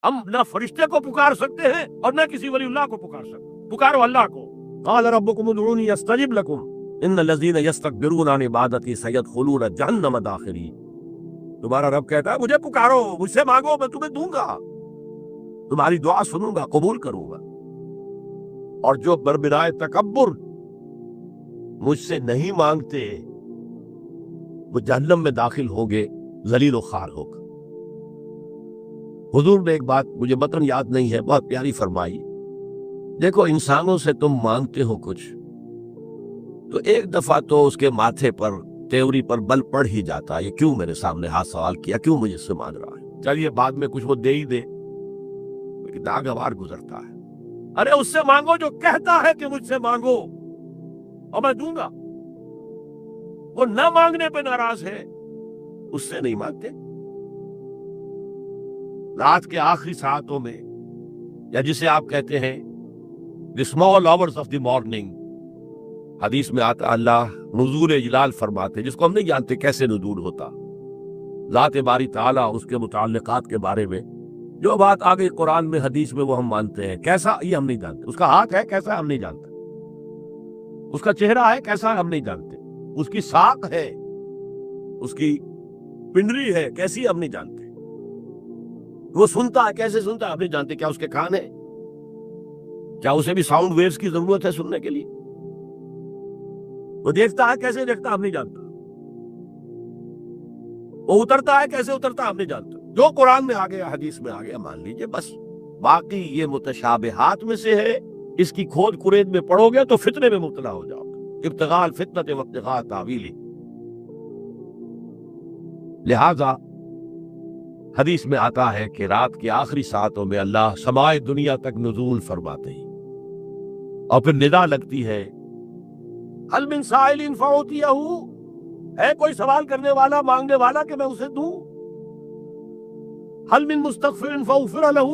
ہم نہ فرشتے کو پکار سکتے ہیں اور نہ کسی ولی اللہ کو پکار سکتے ہیں. پکارو اللہ کو. قال ربکم ادعونی استجب لکم ان الذین یستکبرون عن عبادتی سیدخلون جہنم داخرین. تمہارا رب کہتا ہے مجھے پکارو، مجھ سے مانگو، میں تمہیں دوں گا، تمہاری دعا سنوں گا، قبول کروں گا. اور جو بربرائے تکبر مجھ سے نہیں مانگتے وہ جہنم میں داخل ہوں گے ذلیل و خوار ہو کر. حضور نے ایک بات مجھے متن یاد نہیں ہے، بہت پیاری فرمائی. دیکھو انسانوں سے تم مانگتے ہو کچھ تو ایک دفعہ تو اس کے ماتھے پر تیوری پر بل پڑ ہی جاتا ہے، یہ کیوں میرے سامنے ہاتھ سوال کیا، کیوں مجھے سے مانگ رہا ہے، چلیے بعد میں کچھ وہ دے ہی دے، لیکن ناگوار گزرتا ہے. ارے اس سے مانگو جو کہتا ہے کہ مجھ سے مانگو اور میں دوں گا. وہ نہ مانگنے پہ ناراض ہے، اس سے نہیں مانگتے. رات کے آخری ساعتوں میں، یا جسے آپ کہتے ہیں the small hours of the morning، حدیث میں آتا اللہ نزول جلال فرماتے، جس کو ہم نہیں جانتے کیسے نزول ہوتا. ذات باری تعالیٰ اس کے متعلقات کے بارے میں جو بات آ گئی قرآن میں حدیث میں وہ ہم مانتے ہیں. کیسا یہ ہم نہیں جانتے. اس کا ہاتھ ہے کیسا ہم نہیں جانتے. اس کا چہرہ ہے کیسا ہم نہیں جانتے. اس کی ساق ہے، اس کی پنڈلی ہے کیسی ہم نہیں جانتے. وہ سنتا ہے کیسے سنتا ہے ہم نہیں جانتے. کیا اس کے کان ہے؟ کیا اسے بھی ساؤنڈ ویوز کی ضرورت ہے سننے کے لیے؟ وہ دیکھتا ہے کیسے دیکھتا ہم نہیں جانتا. وہ اترتا ہے کیسے اترتا ہم نہیں جانتا. جو قرآن میں آ گیا حدیث میں آ گیا مان لیجئے بس. باقی یہ متشابہات میں سے ہے، اس کی کھود کرید میں پڑو گے تو فتنے میں مبتلا ہو جاؤ گے. ابتغاء الفتنة وابتغاء تاویلہ. لہذا حدیث میں آتا ہے کہ رات کی آخری ساعتوں میں اللہ سمائے دنیا تک نزول فرماتے ہیں اور پھر ندا لگتی ہے هل من سائل فأعطیہ، ہے کوئی سوال کرنے والا مانگنے والا کہ میں اسے دوں. هل من مستغفر فاغفر له،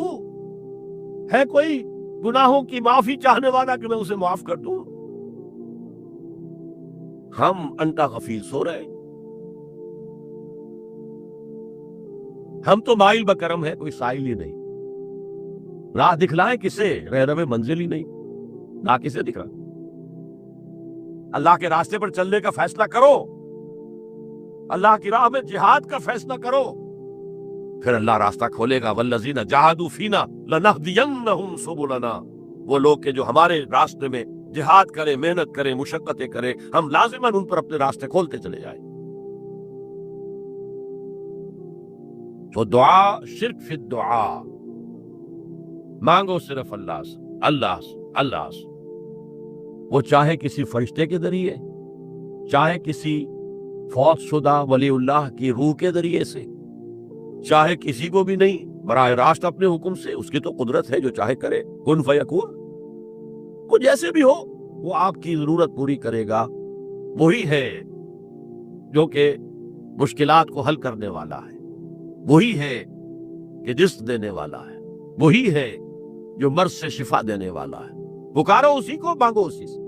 ہے کوئی گناہوں کی معافی چاہنے والا کہ میں اسے معاف کر دوں. ہم انٹا غفیر سو رہے ہیں. ہم تو مائل بکرم ہے، کوئی سائل ہی نہیں. راہ دکھلائیں کسے؟ رہنم منزل ہی نہیں. راہ کسے دکھلائیں؟ اللہ کے راستے پر چلنے کا فیصلہ کرو، اللہ کی راہ میں جہاد کا فیصلہ کرو، پھر اللہ راستہ کھولے گا. والذین جاہدوا فینا لنہدینہم سبلنا. وہ لوگ کہ جو ہمارے راستے میں جہاد کرے، محنت کرے، مشقتیں کرے، ہم لازماً ان پر اپنے راستے کھولتے چلے جائیں. تو دعا شرک فی الدعا، مانگو صرف اللہ سے، اللہ سے، اللہ سے. وہ چاہے کسی فرشتے کے ذریعے، چاہے کسی فوت شدہ ولی اللہ کی روح کے ذریعے سے، چاہے کسی کو بھی نہیں، براہ راست اپنے حکم سے. اس کی تو قدرت ہے، جو چاہے کرے. کن فیکون. وہ جیسے بھی ہو وہ آپ کی ضرورت پوری کرے گا. وہی ہے جو کہ مشکلات کو حل کرنے والا ہے، وہی ہے کہ رزق دینے والا ہے، وہی ہے جو مرض سے شفا دینے والا ہے. پکارو اسی کو، مانگو اسی سے.